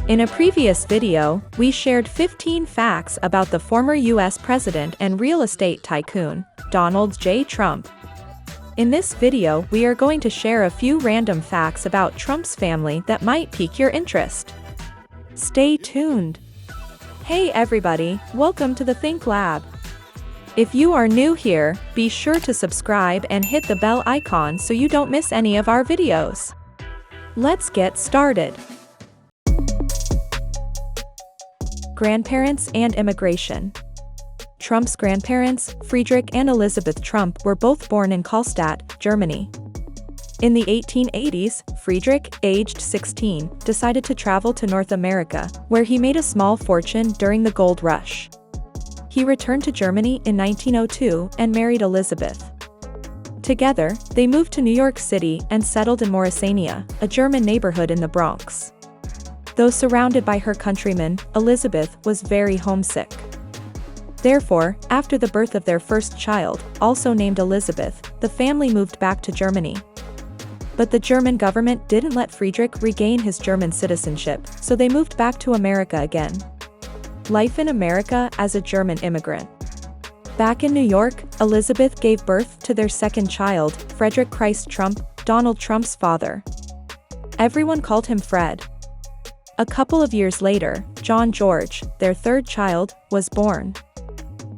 In a previous video, we shared 15 facts about the former US president and real estate tycoon, Donald J. Trump. In this video, we are going to share a few random facts about Trump's family that might pique your interest. Stay tuned. Hey everybody, welcome to the Think Lab. If you are new here, be sure to subscribe and hit the bell icon so you don't miss any of our videos. Let's get started. Grandparents and immigration. Trump's grandparents, Friedrich and Elizabeth Trump, were both born in Kallstadt, Germany. In the 1880s, Friedrich, aged 16, decided to travel to North America, where he made a small fortune during the gold rush. He returned to Germany in 1902 and married Elizabeth. Together, they moved to New York City and settled in Morrisania, a German neighborhood in the Bronx. Though surrounded by her countrymen, Elizabeth was very homesick. Therefore, after the birth of their first child, also named Elizabeth, the family moved back to Germany. But the German government didn't let Friedrich regain his German citizenship, so they moved back to America again. Life in America as a German immigrant. Back in New York, Elizabeth gave birth to their second child, Frederick Christ Trump, Donald Trump's father. Everyone called him Fred. A couple of years later, John George, their third child, was born.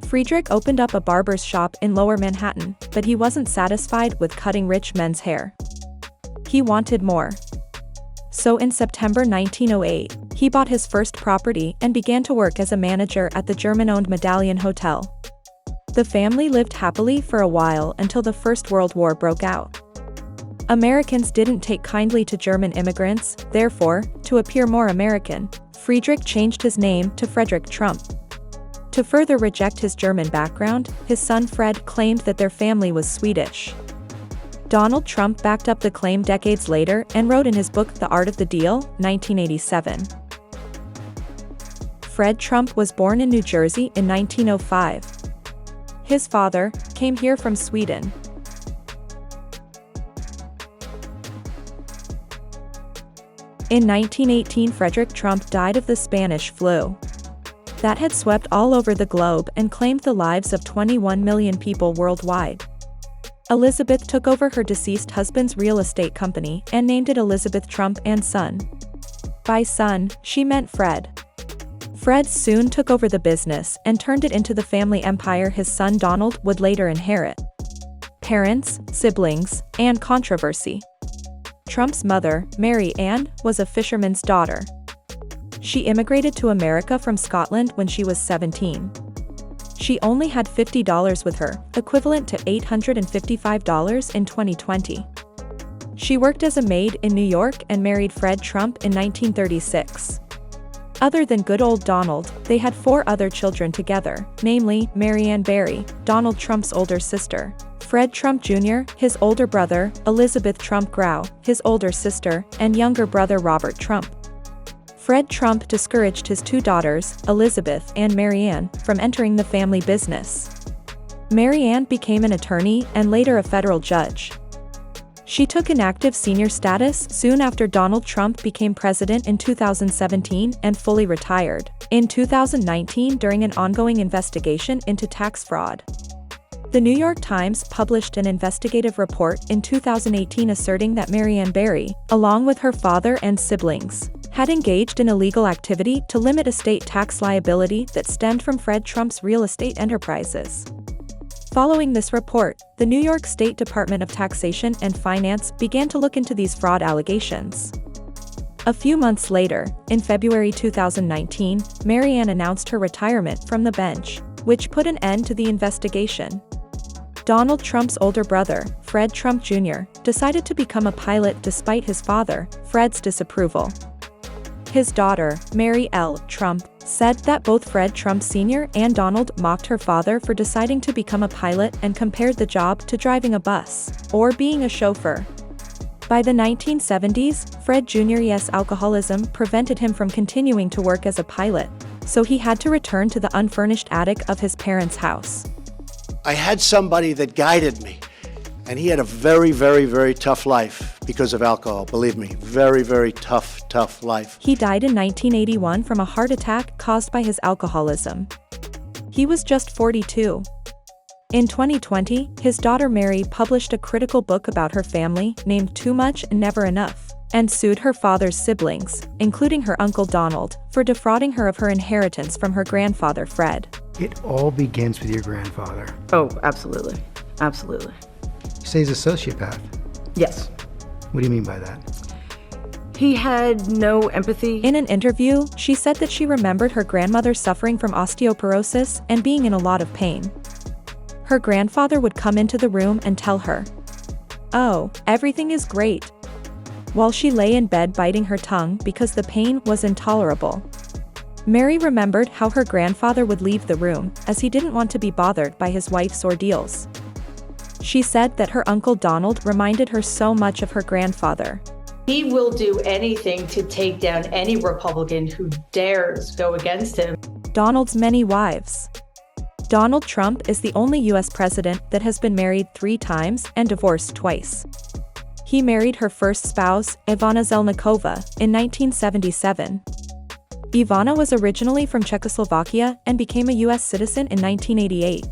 Friedrich opened up a barber's shop in Lower Manhattan, but he wasn't satisfied with cutting rich men's hair. He wanted more. So in September 1908, he bought his first property and began to work as a manager at the German-owned Medallion Hotel. The family lived happily for a while until the First World War broke out. Americans didn't take kindly to German immigrants, therefore, to appear more American, Friedrich changed his name to Frederick Trump. To further reject his German background, his son Fred claimed that their family was Swedish. Donald Trump backed up the claim decades later and wrote in his book The Art of the Deal, 1987. Fred Trump was born in New Jersey in 1905. His father came here from Sweden. In 1918, Frederick Trump died of the Spanish flu. That had swept all over the globe and claimed the lives of 21 million people worldwide. Elizabeth took over her deceased husband's real estate company and named it Elizabeth Trump and Son. By son, she meant Fred. Fred soon took over the business and turned it into the family empire his son Donald would later inherit. Parents, siblings, and controversy. Trump's mother, Mary Ann, was a fisherman's daughter. She immigrated to America from Scotland when she was 17. She only had $50 with her, equivalent to $855 in 2020. She worked as a maid in New York and married Fred Trump in 1936. Other than good old Donald, they had 4 other children together, namely, Mary Ann Barry, Donald Trump's older sister, Fred Trump Jr., his older brother, Elizabeth Trump Grau, his older sister, and younger brother Robert Trump. Fred Trump discouraged his 2 daughters, Elizabeth and Mary Ann, from entering the family business. Mary Ann became an attorney and later a federal judge. She took inactive senior status soon after Donald Trump became president in 2017 and fully retired in 2019 during an ongoing investigation into tax fraud. The New York Times published an investigative report in 2018 asserting that Mary Ann Barry, along with her father and siblings, had engaged in illegal activity to limit estate tax liability that stemmed from Fred Trump's real estate enterprises. Following this report, the New York State Department of Taxation and Finance began to look into these fraud allegations. A few months later, in February 2019, Mary Ann announced her retirement from the bench, which put an end to the investigation. Donald Trump's older brother, Fred Trump Jr., decided to become a pilot despite his father, Fred's disapproval. His daughter, Mary L. Trump, said that both Fred Trump Sr. and Donald mocked her father for deciding to become a pilot and compared the job to driving a bus, or being a chauffeur. By the 1970s, Fred Jr.'s alcoholism prevented him from continuing to work as a pilot, so he had to return to the unfurnished attic of his parents' house. I had somebody that guided me, and he had a very, very, very tough life. because of alcohol. Believe me, very, very tough life. He died in 1981 from a heart attack caused by his alcoholism. He was just 42. In 2020, his daughter Mary published a critical book about her family named Too Much and Never Enough, and sued her father's siblings, including her uncle Donald, for defrauding her of her inheritance from her grandfather Fred. It all begins with your grandfather. Oh, absolutely. Absolutely. You say he's a sociopath. Yes. What do you mean by that? He had no empathy. In an interview, she said that she remembered her grandmother suffering from osteoporosis and being in a lot of pain. Her grandfather would come into the room and tell her, "Oh, everything is great," while she lay in bed biting her tongue because the pain was intolerable. Mary remembered how her grandfather would leave the room, as he didn't want to be bothered by his wife's ordeals. She said that her uncle Donald reminded her so much of her grandfather. He will do anything to take down any Republican who dares go against him. Donald's many wives. Donald Trump is the only U.S. president that has been married 3 times and divorced twice. He married her first spouse, Ivana Zelníková, in 1977. Ivana was originally from Czechoslovakia and became a U.S. citizen in 1988.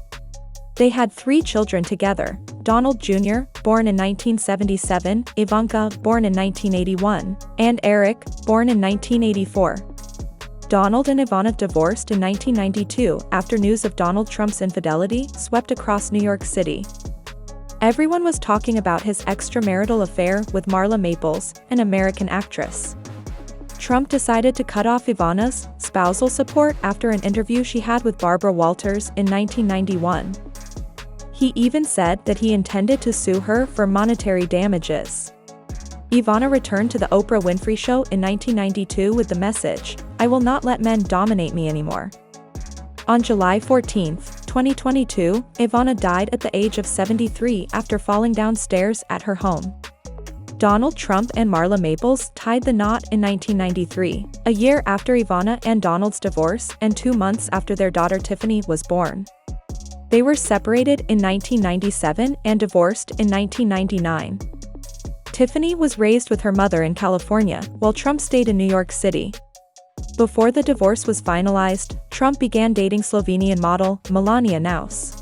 They had 3 children together: Donald Jr., born in 1977, Ivanka, born in 1981, and Eric, born in 1984. Donald and Ivana divorced in 1992 after news of Donald Trump's infidelity swept across New York City. Everyone was talking about his extramarital affair with Marla Maples, an American actress. Trump decided to cut off Ivana's spousal support after an interview she had with Barbara Walters in 1991. He even said that he intended to sue her for monetary damages. Ivana returned to the Oprah Winfrey Show in 1992 with the message, "I will not let men dominate me anymore." On July 14, 2022, Ivana died at the age of 73 after falling downstairs at her home. Donald Trump and Marla Maples tied the knot in 1993, a year after Ivana and Donald's divorce and 2 months after their daughter Tiffany was born. They were separated in 1997 and divorced in 1999. Tiffany was raised with her mother in California, while Trump stayed in New York City. Before the divorce was finalized, Trump began dating Slovenian model Melania Naus.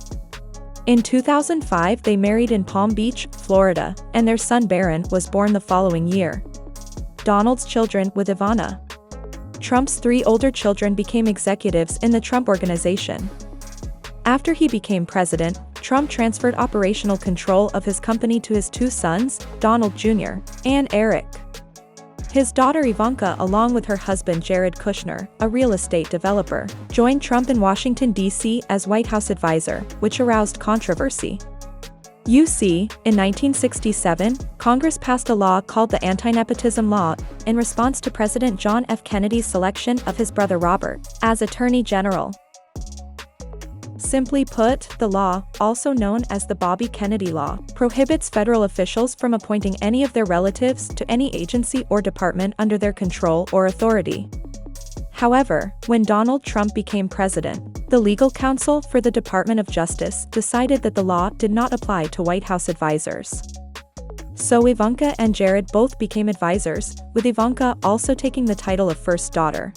In 2005, they married in Palm Beach, Florida, and their son Barron was born the following year. Donald's children with Ivana. Trump's 3 older children became executives in the Trump Organization. After he became president, Trump transferred operational control of his company to his 2 sons, Donald Jr. and Eric. His daughter Ivanka, along with her husband Jared Kushner, a real estate developer, joined Trump in Washington, D.C. as White House advisor, which aroused controversy. You see, in 1967, Congress passed a law called the Anti-Nepotism Law in response to President John F. Kennedy's selection of his brother Robert as Attorney General. Simply put, the law, also known as the Bobby Kennedy Law, prohibits federal officials from appointing any of their relatives to any agency or department under their control or authority. However, when Donald Trump became president, the legal counsel for the Department of Justice decided that the law did not apply to White House advisors. So Ivanka and Jared both became advisors, with Ivanka also taking the title of first daughter.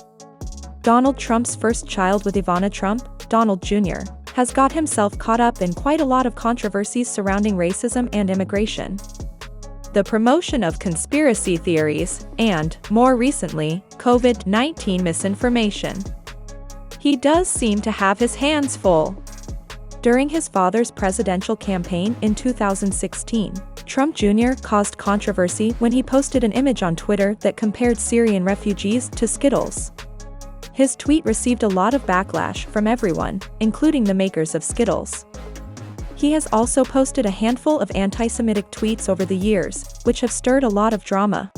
Donald Trump's first child with Ivana Trump, Donald Jr., has got himself caught up in quite a lot of controversies surrounding racism and immigration, the promotion of conspiracy theories, and, more recently, COVID-19 misinformation. He does seem to have his hands full. During his father's presidential campaign in 2016, Trump Jr. caused controversy when he posted an image on Twitter that compared Syrian refugees to Skittles. His tweet received a lot of backlash from everyone, including the makers of Skittles. He has also posted a handful of anti-Semitic tweets over the years, which have stirred a lot of drama.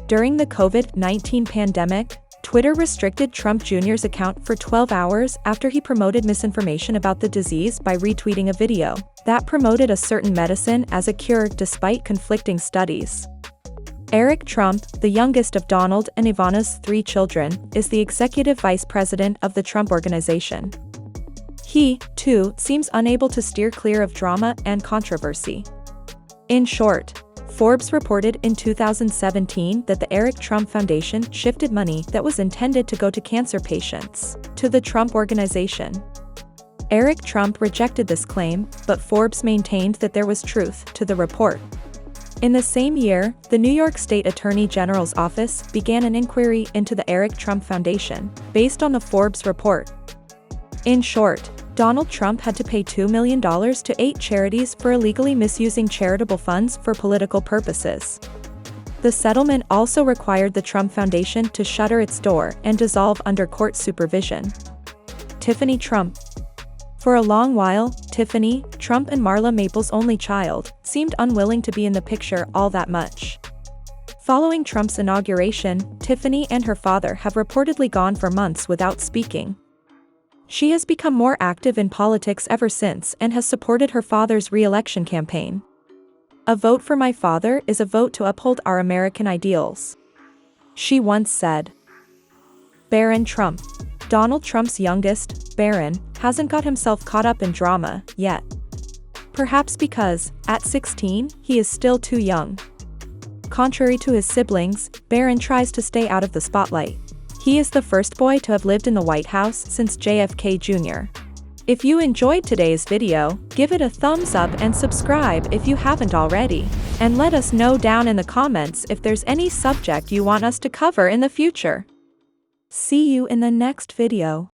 During the COVID-19 pandemic, Twitter restricted Trump Jr.'s account for 12 hours after he promoted misinformation about the disease by retweeting a video that promoted a certain medicine as a cure despite conflicting studies. Eric Trump, the youngest of Donald and Ivana's 3 children, is the executive vice president of the Trump Organization. He, too, seems unable to steer clear of drama and controversy. In short, Forbes reported in 2017 that the Eric Trump Foundation shifted money that was intended to go to cancer patients to the Trump Organization. Eric Trump rejected this claim, but Forbes maintained that there was truth to the report. In the same year, the New York State Attorney General's office began an inquiry into the Eric Trump Foundation, based on the Forbes report. In short, Donald Trump had to pay $2 million to 8 charities for illegally misusing charitable funds for political purposes. The settlement also required the Trump Foundation to shutter its door and dissolve under court supervision. Tiffany Trump. For a long while, Tiffany, Trump and Marla Maples' only child, seemed unwilling to be in the picture all that much. Following Trump's inauguration, Tiffany and her father have reportedly gone for months without speaking. She has become more active in politics ever since and has supported her father's re-election campaign. "A vote for my father is a vote to uphold our American ideals," she once said. Barron Trump. Donald Trump's youngest, Barron, hasn't got himself caught up in drama yet. Perhaps because, at 16, he is still too young. Contrary to his siblings, Barron tries to stay out of the spotlight. He is the first boy to have lived in the White House since JFK Jr. If you enjoyed today's video, give it a thumbs up and subscribe if you haven't already. And let us know down in the comments if there's any subject you want us to cover in the future. See you in the next video.